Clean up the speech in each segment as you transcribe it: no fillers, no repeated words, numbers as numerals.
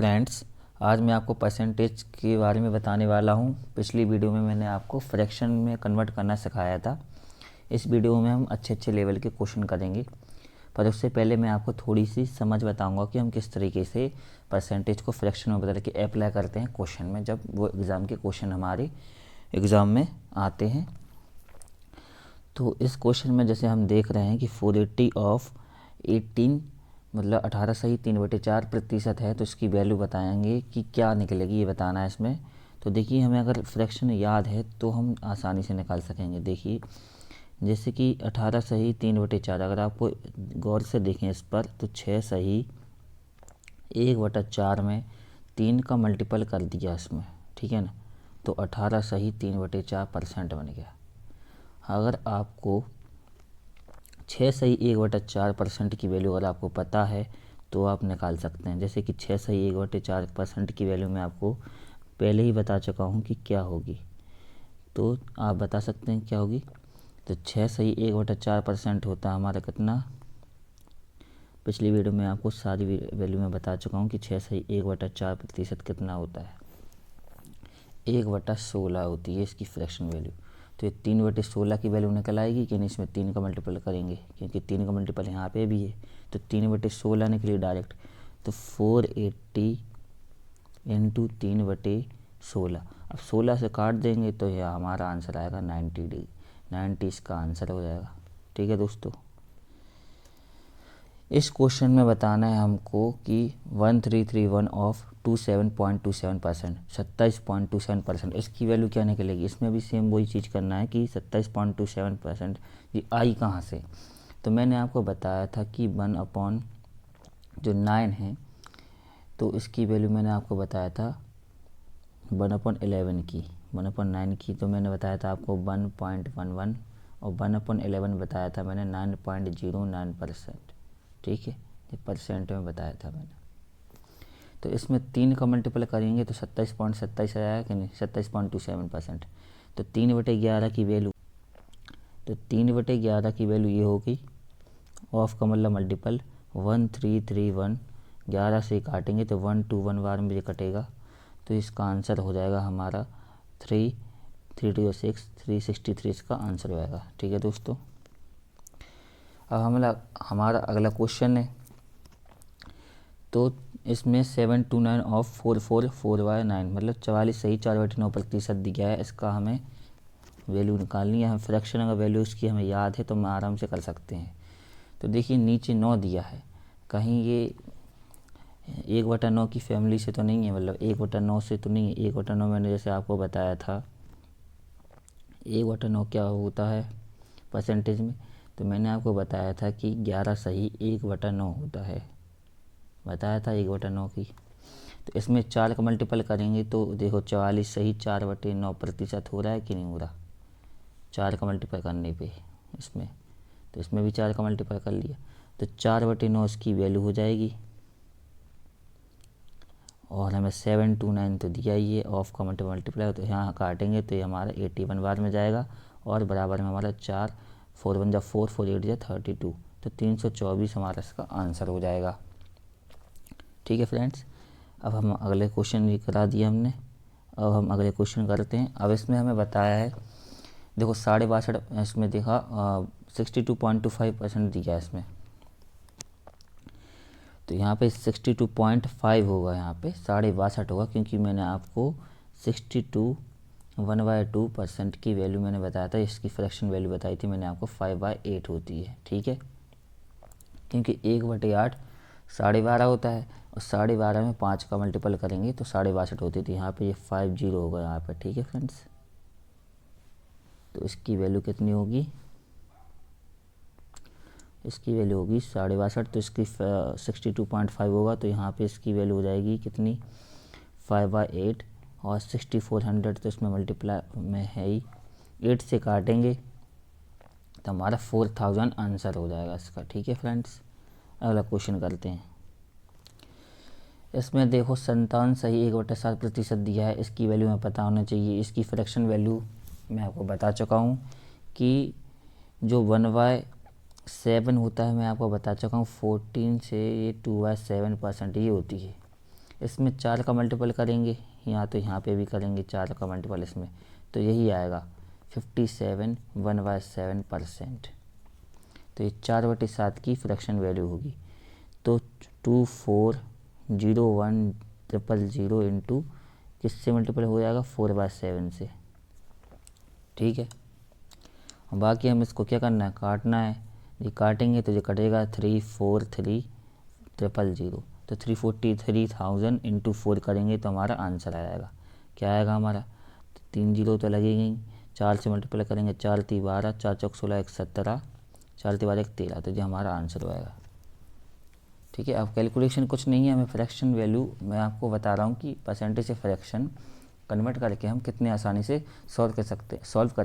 Friends, आज मैं आपको परसेंटेज के बारे में बताने वाला हूं। पिछली वीडियो में मैंने आपको फ्रैक्शन में कन्वर्ट करना सिखाया था। इस वीडियो में हम अच्छे लेवल के क्वेश्चन करेंगे, पर उससे पहले मैं आपको थोड़ी सी समझ बताऊंगा कि हम किस तरीके से परसेंटेज को फ्रैक्शन में बदल के अप्लाई करते हैं क्वेश्चन में, जब वो एग्ज़ाम के क्वेश्चन हमारे एग्ज़ाम में आते हैं। तो इस क्वेश्चन में जैसे हम देख रहे हैं कि 480 ऑफ 18 मतलब 18 सही 3/4% है, तो इसकी वैल्यू बताएंगे कि क्या निकलेगी, ये बताना है इसमें। तो देखिए, हमें अगर फ्रैक्शन याद है तो हम आसानी से निकाल सकेंगे। देखिए, जैसे कि 18 सही 3/4, अगर आपको गौर से देखें इस पर, तो 6 सही 1/4 में 3 का मल्टीपल कर दिया इसमें, ठीक है ना, तो 18 सही 3/4% बन गया। अगर आपको 6 सही 1/4% की वैल्यू अगर आपको पता है तो आप निकाल सकते हैं। जैसे कि 6 सही 1/4% की वैल्यू मैं आपको पहले ही बता चुका हूँ कि क्या होगी, तो आप बता सकते हैं क्या होगी। तो 6 सही 1/4% होता है हमारा कितना, पिछली वीडियो में आपको सारी वैल्यू में बता चुका हूँ कि 6 सही 1/4% कितना होता है, 1/16 होती है इसकी फ्रैक्शन वैल्यू। तो ये 3/16 की वैल्यू निकल आएगी कि नहीं, इसमें 3 का मल्टीपल करेंगे क्योंकि 3 का मल्टीपल यहाँ पे भी है, तो 3/16 निकली डायरेक्ट। तो 480 इंटू 3/16, अब 16 से काट देंगे तो यह हमारा आंसर आएगा 90 इसका आंसर हो जाएगा। ठीक है दोस्तों, इस क्वेश्चन में बताना है हमको कि 1331 ऑफ 27.27%, 27.27%, इसकी वैल्यू क्या निकलेगी। इसमें भी सेम वही चीज़ करना है कि 27.27% ये आई कहाँ से। तो मैंने आपको बताया था कि 1/9 है, तो इसकी वैल्यू मैंने आपको बताया था 1/11 की, 1/9 की, तो मैंने बताया था आपको 1.11, और 1/11 बताया था मैंने 9.09%। ठीक है, ये परसेंट में बताया था मैंने। तो इसमें 3 का मल्टीपल करेंगे तो 27.27 आया कि नहीं, 27.27%। तो 3/11 की वैल्यू, तो 3/11 की वैल्यू ये होगी, ऑफ का मतलब मल्टीपल 1331, 11 से काटेंगे तो 1 2 1 बार में ये कटेगा, तो इसका आंसर हो जाएगा हमारा 3 3 2 6 363 इसका आंसर होएगा। ठीक है दोस्तों, अब हमारा अगला क्वेश्चन है। तो इसमें 729 ऑफ 444/9 मतलब 44 सही 4/9% दिया है। इसका हमें वैल्यू निकालनी है। हम फ्रैक्शन अगर वैल्यू इसकी हमें याद है तो हम आराम से कर सकते हैं। तो देखिए, नीचे 9 दिया है, कहीं ये 1/9 की फैमिली से तो नहीं है, मतलब 1/9 से तो नहीं है। 1/9 मैंने जैसे आपको बताया था 1/9 क्या होता है परसेंटेज में, तो मैंने आपको बताया था कि 11 सही 1/9 होता है, बताया था 1/9 की। तो इसमें 4 का मल्टीपल करेंगे तो देखो 44 सही 4/9% हो रहा है कि नहीं हो रहा, 4 का मल्टीपल करने पे इसमें, तो इसमें भी 4 का मल्टीपल कर लिया, तो 4/9 इसकी वैल्यू हो जाएगी। और हमें 729 तो दिया ही है, ऑफ का मल्टीप्लाई, तो यहाँ काटेंगे तो ये हमारा 81 बार में जाएगा, और बराबर में हमारा 4 4 1 4 4 8 32, तो 324 हमारा इसका आंसर हो जाएगा। ठीक है फ्रेंड्स, अब हम अगले क्वेश्चन भी करा दिए हमने, अब हम अगले क्वेश्चन करते हैं। अब इसमें हमें बताया है, देखो 62.5 इसमें देखा 62.25% दिया है इसमें, तो यहाँ पे 62.5 होगा, यहाँ पे 62.5 होगा, क्योंकि मैंने आपको 62 1/2% की वैल्यू मैंने बताया था, इसकी फ्रैक्शन वैल्यू बताई थी मैंने आपको 5/8 होती है। ठीक है, क्योंकि 1/8 12.5 होता है, और 12.5 में 5 का मल्टीपल करेंगे तो 62.5 होती थी। यहाँ पे ये 50 होगा यहाँ पे। ठीक है फ्रेंड्स, तो इसकी वैल्यू कितनी होगी, इसकी वैल्यू होगी 62.5, तो इसकी 62.5 होगा, तो यहाँ पे इसकी वैल्यू हो जाएगी कितनी 5/8, और 6400 तो इसमें मल्टीप्लाई में है ही, 8 से काटेंगे तो हमारा 4000 आंसर हो जाएगा इसका। ठीक है फ्रेंड्स, अगला क्वेश्चन करते हैं। इसमें देखो 57 सही 1/7% दिया है, इसकी वैल्यू हमें पता होना चाहिए। इसकी फ्रैक्शन वैल्यू मैं आपको बता चुका हूँ कि जो 1/7 होता है, मैं आपको बता चुका हूँ 14 से ये 2/7% ये होती है। इसमें 4 का मल्टीपल करेंगे, यहाँ तो यहाँ पे भी करेंगे 4 का मल्टीपल इसमें, तो यही आएगा 57 1/7%। तो ये 4/7 की फ्रैक्शन वैल्यू होगी। तो 240100 इंटू किससे मल्टीपल हो जाएगा, 4/7 से। ठीक है, और बाकी हम इसको क्या करना है, काटना है। ये काटेंगे तो ये कटेगा 343000, तो 343,000 इंटू 4 करेंगे तो हमारा आंसर आ जाएगा। क्या आएगा हमारा, तो 3 जीरो तो लगेगी, 4 से मल्टीप्लाई करेंगे, 4 3 12, 4 चौक 16 1 17, 4 3 12 1 13, तो ये हमारा आंसर आएगा। ठीक है, अब कैलकुलेशन कुछ नहीं है, हमें फ्रैक्शन वैल्यू मैं आपको बता रहा हूँ कि परसेंटेज से फ्रैक्शन कन्वर्ट करके हम कितने आसानी से सॉल्व कर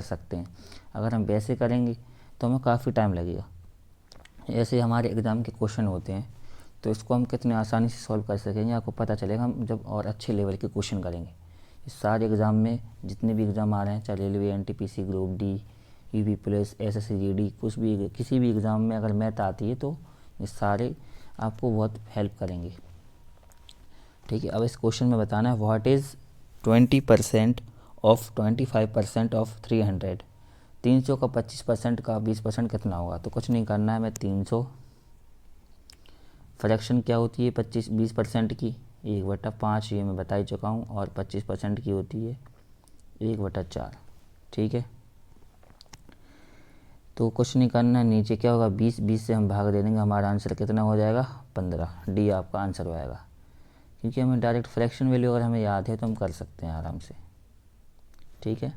सकते हैं। अगर हम वैसे करेंगे तो हमें काफ़ी टाइम लगेगा। ऐसे हमारे एग्ज़ाम के क्वेश्चन होते हैं, तो इसको हम कितने आसानी से सॉल्व कर सकेंगे आपको पता चलेगा हम जब और अच्छे लेवल के क्वेश्चन करेंगे। इस सारे एग्ज़ाम में जितने भी एग्ज़ाम आ रहे हैं, चाहे railway, NTPC, group D, UP police, SSC GD, कुछ भी किसी भी एग्ज़ाम में अगर मैथ आती है तो ये सारे आपको बहुत हेल्प करेंगे। ठीक है, अब इस क्वेश्चन में बताना है व्हाट इज़ 20% ऑफ 25% ऑफ 300। 300 का 25% का 20% कितना होगा, तो कुछ नहीं करना है, मैं 300 फ्रैक्शन क्या होती है 20% की 1/5, ये मैं बता ही चुका हूँ, और 25% की होती है 1/4। ठीक है, तो कुछ नहीं करना है, नीचे क्या होगा 20 से हम भाग दे देंगे, हमारा आंसर कितना हो जाएगा 15। डी आपका आंसर आएगा, क्योंकि हमें डायरेक्ट फ्रैक्शन वैल्यू अगर हमें याद है तो हम कर सकते हैं आराम से। ठीक है,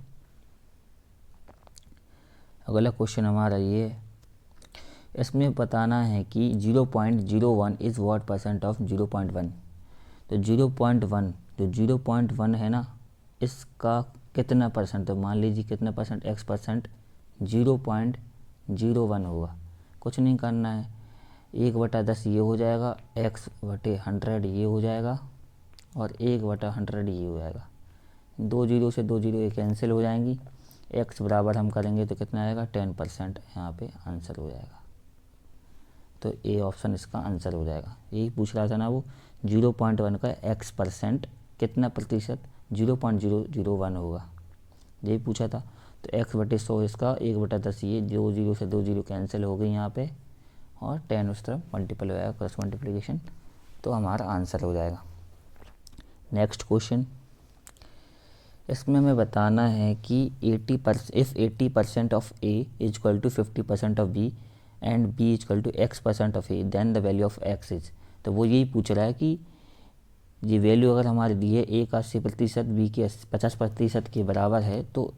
अगला क्वेश्चन हमारा ये है, इसमें बताना है कि 0.01 इज़ व्हाट परसेंट ऑफ 0.1। तो 0.1 जो 0.1 है ना, इसका कितना परसेंट, तो मान लीजिए कितना परसेंट, x%, 0.01 होगा। कुछ नहीं करना है, 1/10 ये हो जाएगा, x/100 ये हो जाएगा, और 1/100 ये हो जाएगा। 2 जीरो से 2 जीरो ये कैंसिल हो जाएंगी, x बराबर हम करेंगे तो कितना आएगा 10%, यहाँ पे आंसर हो जाएगा। तो ए ऑप्शन इसका आंसर हो जाएगा। यही पूछ रहा था ना वो, 0.1 का x% कितना प्रतिशत, 0.001 होगा, यही पूछा था। तो x/100 इसका 1/10 ये, 2 जीरो से 2 जीरो कैंसिल हो गई यहाँ पे, और 10 उस तरफ मल्टीपल हो जाएगा, क्रॉस मल्टीप्लिकेशन, तो हमारा आंसर हो जाएगा। नेक्स्ट क्वेश्चन, इसमें हमें बताना है कि 80% of A is equal to 50% of B and B is equal to x% of A, then the value of x is. तो वो यही पूछ रहा है कि ये वैल्यू अगर हमारी दी है A का 80%, B के 50% के बराबर है, तो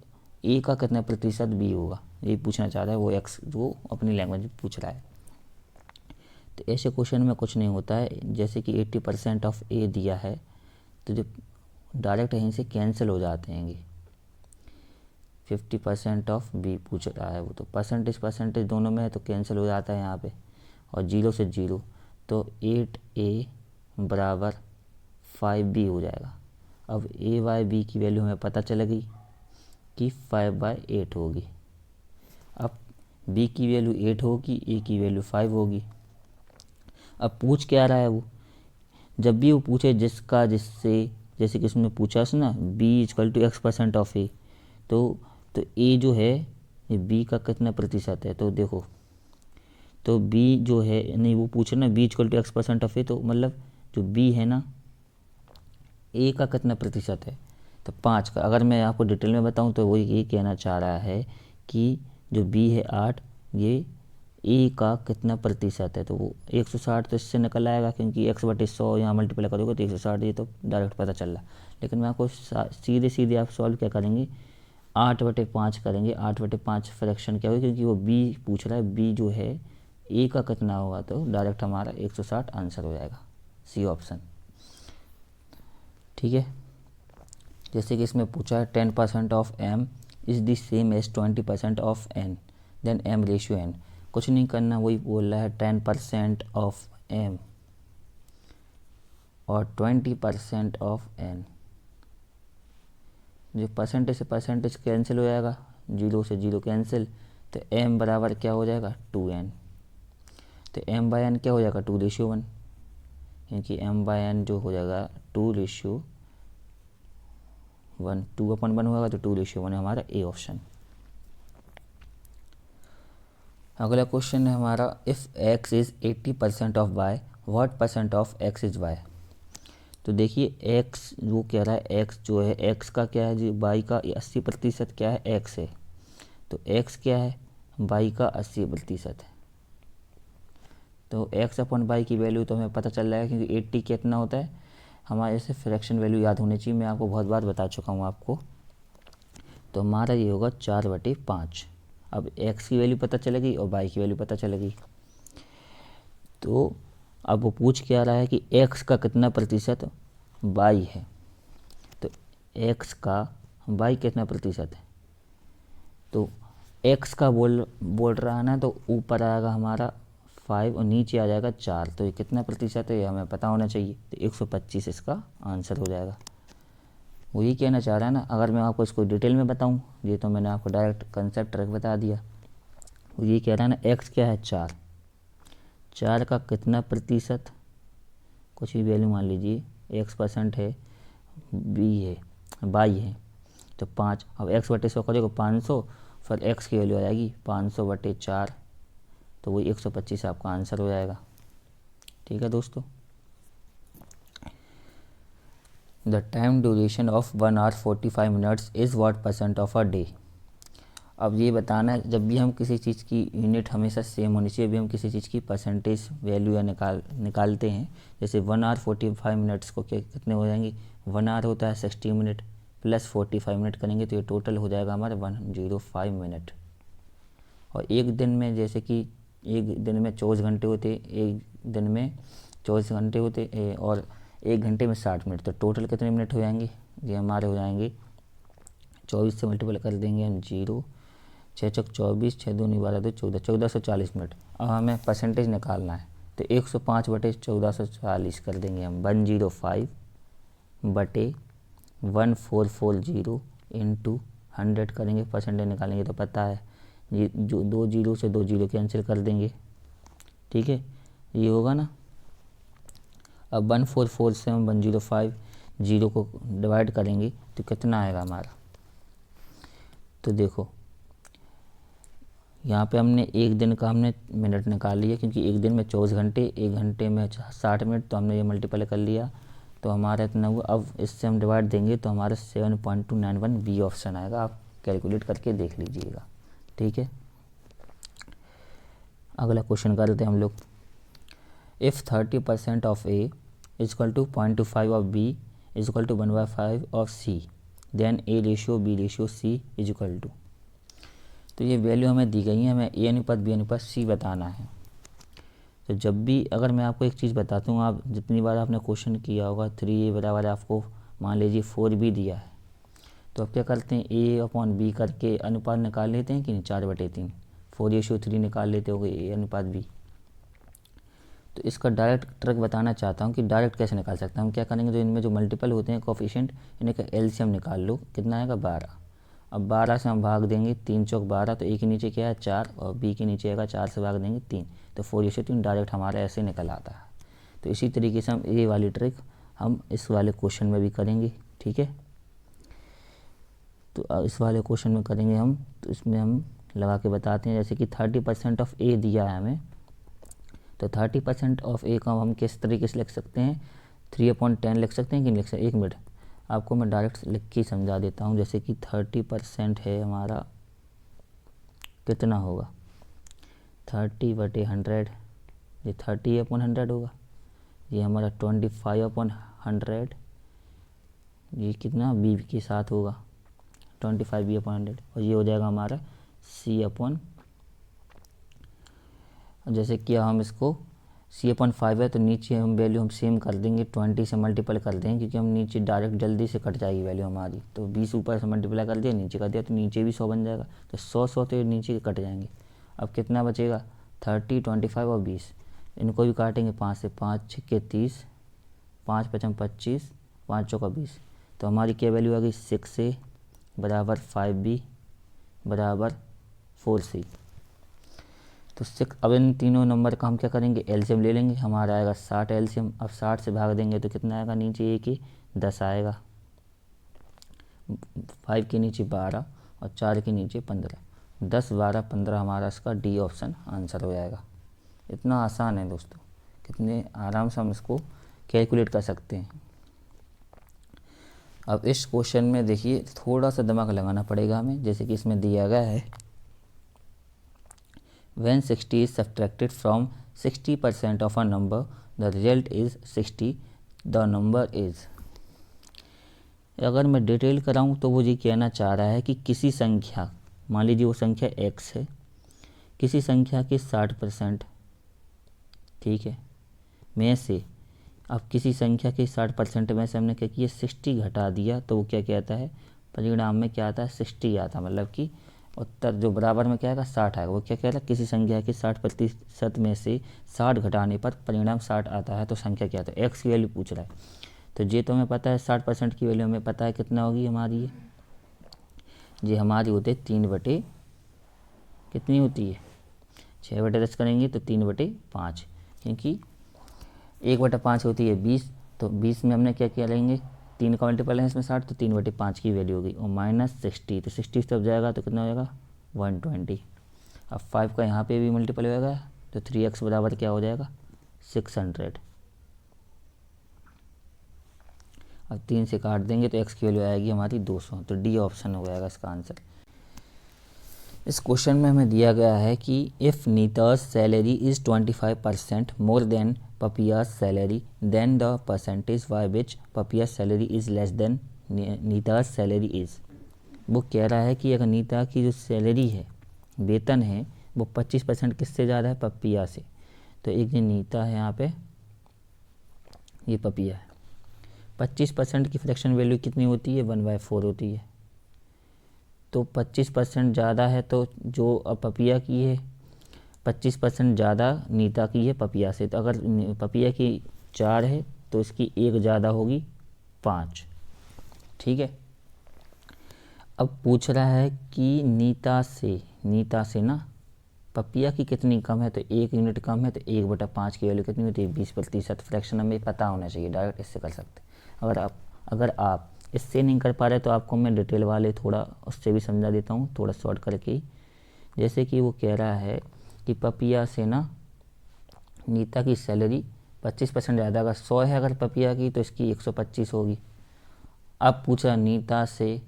A का कितना प्रतिशत B होगा, यही पूछना चाह रहा है वो x, जो अपनी लैंग्वेज में पूछ रहा है। तो ऐसे क्वेश्चन में कुछ नहीं होता है, जैसे कि 80% ऑफ A दिया है तो जो डायरेक्ट यहीं से कैंसिल हो जाते हैं। 50% ऑफ बी पूछ रहा है वो, तो परसेंटेज दोनों में है तो कैंसिल हो जाता है यहाँ पे, और 0 से 0, तो 8A बराबर 5B हो जाएगा। अब A/B की वैल्यू हमें पता चल गई कि 5/8 होगी। अब B की वैल्यू 8 होगी, A की वैल्यू 5 होगी। अब पूछ क्या रहा है वो, जब भी वो पूछे जिसका जिससे, जैसे कि उसमें पूछा ना B equal to x% of A, तो A जो है ये B का कितना प्रतिशत है, तो देखो, तो B जो है, नहीं वो पूछ रहा ना B equal to x% of A, तो मतलब जो B है ना A का कितना प्रतिशत है, तो 5 का। अगर मैं आपको डिटेल में बताऊं तो वो ये कहना चाह रहा है कि जो B है 8, ये A का कितना प्रतिशत है, तो वो 160 तो इससे निकल आएगा, क्योंकि x/100 यहाँ मल्टीप्लाई करोगे तो 160, ये तो डायरेक्ट पता चल रहा। लेकिन मैं आपको सीधे आप सॉल्व क्या करेंगे, 8/5 करेंगे। 8/5 फ्रैक्शन क्या होगा, क्योंकि वो B पूछ रहा है, B जो है A का कितना होगा, तो डायरेक्ट हमारा 160 आंसर हो जाएगा, सी ऑप्शन। ठीक है, जैसे कि इसमें पूछा है 10% of M is the same as 20% of N, then M ratio N। कुछ नहीं करना, वही बोल रहा है 10% ऑफ M और 20% ऑफ N। जो परसेंटेज से परसेंटेज कैंसिल हो जाएगा, 0 से 0 कैंसिल, तो M बराबर क्या हो जाएगा 2N। तो M/N क्या हो जाएगा 2:1, क्योंकि m/n जो हो जाएगा 2:1, 2/1 होगा तो 2:1 हमारा ए ऑप्शन। अगला क्वेश्चन है हमारा, if x is 80% of y, what percent of x is y। तो देखिए x वो कह रहा है, x जो है x का क्या है जी, y का 80% क्या है, x है। तो x क्या है, y का 80% है। तो x/y की वैल्यू तो हमें पता चल जाएगा, क्योंकि 80 कितना होता है हमारे से फ्रैक्शन वैल्यू याद होनी चाहिए, मैं आपको बहुत बार बता चुका हूँ आपको। तो हमारा ये होगा 4/5। अब x की वैल्यू पता चलेगी और y की वैल्यू पता चलेगी। तो अब वो पूछ क्या रहा है कि x का कितना प्रतिशत y है। तो x का y कितना प्रतिशत है, तो x का बोल रहा है ना, तो ऊपर आएगा हमारा 5 और नीचे आ जाएगा 4। तो ये कितना प्रतिशत है ये हमें पता होना चाहिए। तो 125 इसका आंसर हो जाएगा। वो ये कहना चाह रहा है ना। अगर मैं आपको इसको डिटेल में बताऊं, ये तो मैंने आपको डायरेक्ट कंसेप्ट बता दिया। वो ये कह रहा है ना, x क्या है 4, 4 का कितना प्रतिशत, कुछ भी वैल्यू मान लीजिए, x% है, b है, y है, तो 5। अब x/100 करेगा 500, फिर x की वैल्यू आ जाएगी 500/4, तो वही 125 आपका आंसर हो जाएगा। ठीक है दोस्तों। The time duration of 1 hour 45 minutes is what percent of a day. अब ये बताना है, जब भी हम किसी चीज़ की यूनिट हमेशा सेम होनी चाहिए। अभी हम किसी चीज़ की परसेंटेज वैल्यू या निकालते हैं, जैसे 1 hour 45 minutes को कितने हो जाएंगे, 1 hour होता है 60 मिनट, प्लस 45 मिनट करेंगे तो ये टोटल हो जाएगा हमारा 105 मिनट। और एक दिन में, जैसे कि एक दिन में 24 घंटे होते, एक दिन में 24 घंटे होते और एक घंटे में 60 मिनट, तो टोटल कितने मिनट हो जाएंगे, ये हमारे हो जाएंगे 24 से मल्टीपल कर देंगे हम 0, 6 चौक 24, 6 दूनी 12 दो 14, 1440 मिनट। अब हमें परसेंटेज निकालना है, तो 105/1440 कर देंगे हम, 105/1440 इंटू 100 करेंगे, परसेंटेज निकालेंगे तो पता है ये जो 2 जीरो से 2 जीरो कैंसिल कर देंगे। ठीक है, ये होगा ना। अब 144 से हम 105 जीरो को डिवाइड करेंगे तो कितना आएगा हमारा। तो देखो यहाँ पे हमने एक दिन का हमने मिनट निकाल लिया, क्योंकि एक दिन में 24 घंटे, एक घंटे में 60 मिनट, तो हमने ये मल्टीपल कर लिया तो हमारा इतना हुआ। अब इससे हम डिवाइड देंगे तो हमारा 7.291 बी ऑप्शन आएगा। आप कैलकुलेट करके देख लीजिएगा। ठीक है, अगला क्वेश्चन करते हैं हम लोग। If 30% of A is equal to 0.25 of B is equal to 1/5 of सी, then A ratio B ratio C is equal to. तो ये वैल्यू हमें दी गई है, हमें ए अनुपात बी अनुपात सी बताना है। तो जब भी अगर मैं आपको एक चीज़ बताता हूँ, आप जितनी बार आपने क्वेश्चन किया होगा 3a बराबर आपको मान लीजिए 4b दिया है, तो आप क्या करते हैं, a/b करके अनुपात निकाल लेते हैं कि नहीं, 4/3, 4:3 निकाल लेते होगे a अनुपात b। तो इसका डायरेक्ट ट्रिक बताना चाहता हूँ कि डायरेक्ट कैसे निकाल सकता हूँ। हम क्या करेंगे, तो इनमें जो मल्टीपल होते हैं कोफिशिएंट, इन्हें का एलसीएम निकाल लो, कितना आएगा 12। अब 12 से हम भाग देंगे, 3 चौक 12, तो ए के नीचे क्या है 4 और बी के नीचे आएगा 4 से भाग देंगे 3, तो 4:3 डायरेक्ट हमारा ऐसे निकल आता है। तो इसी तरीके से हम ये वाली ट्रिक हम इस वाले क्वेश्चन में भी करेंगे। ठीक है, तो इस वाले क्वेश्चन में करेंगे हम, तो इसमें हम लगा के बताते हैं। जैसे कि 30% ऑफ ए दिया है हमें, तो 30% ऑफ ए का हम किस तरीके से लिख सकते हैं, 3/10 लिख सकते हैं कि नहीं लिख सकते। एक मिनट, आपको मैं डायरेक्ट लिख के समझा देता हूँ। जैसे कि 30% है हमारा, कितना होगा 30/100, ये 30/100 होगा। ये हमारा 25/100, ये कितना बी के साथ होगा 25b/100, और ये हो जाएगा हमारा c/, जैसे कि हम इसको c/5 है, तो नीचे हम वैल्यू हम सेम कर देंगे, 20 से मल्टीपल कर देंगे, क्योंकि हम नीचे डायरेक्ट जल्दी से कट जाएगी वैल्यू हमारी। तो 20 ऊपर से मल्टीप्लाई कर दिया, नीचे कर दिया, तो नीचे भी 100 बन जाएगा, तो 100 तो नीचे कट जाएंगे। अब कितना बचेगा 30, 25 और 20, इनको भी काटेंगे 5 से, 5 छक्के 30, 5 पचम 25, 5 चौका 20, तो हमारी क्या वैल्यू आ गई 6a बराबर 5b बराबर 4c। तो 6, अब इन तीनों नंबर का हम क्या करेंगे, एलसीएम ले लेंगे, हमारा आएगा 60 एलसीएम। अब 60 से भाग देंगे तो कितना आएगा, नीचे 1 ही 10 आएगा, 5 के नीचे 12 और 4 के नीचे 15, 10 12 15 हमारा इसका डी ऑप्शन आंसर हो जाएगा। इतना आसान है दोस्तों, कितने आराम से हम इसको कैलकुलेट कर सकते हैं। अब इस क्वेश्चन में देखिए थोड़ा सा दिमाग लगाना पड़ेगा हमें, जैसे कि इसमें दिया गया है when 60 is subtracted from 60% of a number the result is 60, the number is। अगर मैं डिटेल कराऊं तो वो ये कहना चाह रहा है कि किसी संख्या, मान लीजिए वो संख्या x है, किसी संख्या के 60%, ठीक है, में से, अब किसी संख्या के 60% में से हमने क्या किया, 60 घटा दिया, तो वो क्या कहता है, परिणाम में क्या आता है, 60 आता है, मतलब कि उत्तर जो बराबर में क्या आएगा, 60 आएगा। वो क्या कह रहा है, किसी संख्या के 60% में से 60 घटाने पर परिणाम 60 आता है, तो संख्या क्या आता है, एक्स की वैल्यू पूछ रहा है। तो ये तो हमें पता है 60% की वैल्यू हमें पता है कितना होगी हमारी, ये हमारी होती है 3/, कितनी होती है, 6/10 करेंगे तो 3/5, क्योंकि 1/5 होती है 20, तो 20 में हमने क्या क्या लेंगे, 3 का मल्टीपल है इसमें 60, तो 3/5 की वैल्यू होगी, और -60, तो 60 तब जाएगा तो कितना हो जाएगा, 120। अब 5 का यहाँ पे भी मल्टीपल हो जाएगा, तो 3x बराबर क्या हो जाएगा, 600। अब 3 से काट देंगे तो x की वैल्यू आएगी हमारी 200, तो डी ऑप्शन हो जाएगा इसका आंसर। इस क्वेश्चन में हमें दिया गया है कि if Neeta's salary is 25% more than Papiya's salary, then the percentage by which Papiya's salary is less than Neeta's salary is. वो कह रहा है कि अगर नीता की जो सैलरी है, वेतन है, वो 25% किससे ज़्यादा है, पपिया से। तो एक जो नीता है यहाँ पे, ये पपिया है, 25% की फ्रैक्शन वैल्यू कितनी होती है, 1/4 होती है। तो 25% ज़्यादा है, तो जो पपिया की है 25% ज़्यादा नीता की है पपिया से। तो अगर पपिया की 4 है तो इसकी 1 ज़्यादा होगी 5, ठीक है। अब पूछ रहा है कि नीता से ना पपिया की कितनी कम है, तो 1 यूनिट कम है, तो 1/5 की वैल्यू कितनी होती है, 20%। फ्रैक्शन हमें पता होना चाहिए, डायरेक्ट इससे कर सकते हैं। अगर आप इससे नहीं कर पा रहे तो आपको मैं डिटेल वाले थोड़ा उससे भी समझा देता हूँ, थोड़ा शॉर्ट करके। जैसे कि वो कह रहा है कि पपिया से ना नीता की सैलरी 25% ज़्यादा, अगर 100 है अगर पपिया की तो इसकी 125 होगी। अब पूछा नीता से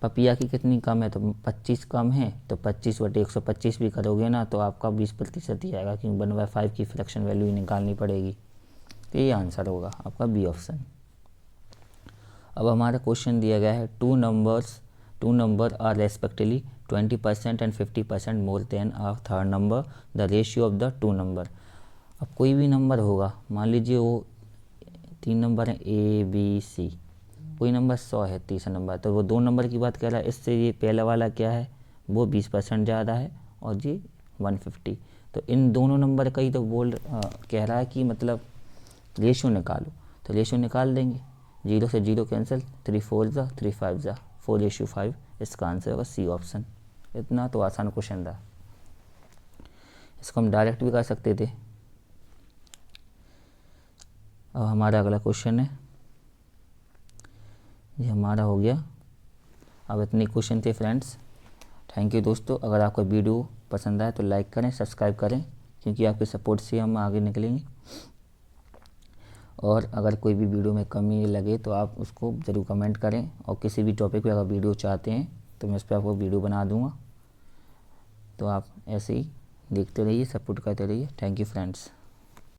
पपिया की कितनी कम है, तो 25 कम है, तो 25/125 भी करोगे ना तो आपका 20% ही आएगा, क्योंकि 1/5 की फ्रैक्शन वैल्यू ही निकालनी पड़ेगी। तो ये आंसर होगा आपका बी ऑप्शन। अब हमारा क्वेश्चन दिया गया है two number are respectively 20% and 50% more than a third number, the ratio of the two number. अब कोई भी नंबर होगा, मान लीजिए वो 3 नंबर हैं ABC, कोई नंबर 100 है, तीसरा नंबर, तो वो 2 नंबर की बात कर रहा है। इससे ये पहला वाला क्या है, वो 20% ज़्यादा है और ये 150। तो इन दोनों नंबर का ही तो कह रहा है कि मतलब रेशियो निकालो, तो रेशियो निकाल देंगे, 0 से 0 कैंसिल, 3 4 जा 3 5 जा 4:5, इसका आंसर होगा सी ऑप्शन। इतना तो आसान क्वेश्चन था, इसको हम डायरेक्ट भी कर सकते थे। अब हमारा अगला क्वेश्चन है, ये हमारा हो गया। अब इतने क्वेश्चन थे फ्रेंड्स। थैंक यू दोस्तों। अगर आपको वीडियो पसंद आए तो लाइक करें, सब्सक्राइब करें, क्योंकि आपके सपोर्ट से हम आगे निकलेंगे। और अगर कोई भी वीडियो में कमी लगे तो आप उसको ज़रूर कमेंट करें, और किसी भी टॉपिक पे अगर वीडियो चाहते हैं तो मैं उस पर आपको वीडियो बना दूंगा। तो आप ऐसे ही देखते रहिए, सपोर्ट करते रहिए। Thank you friends.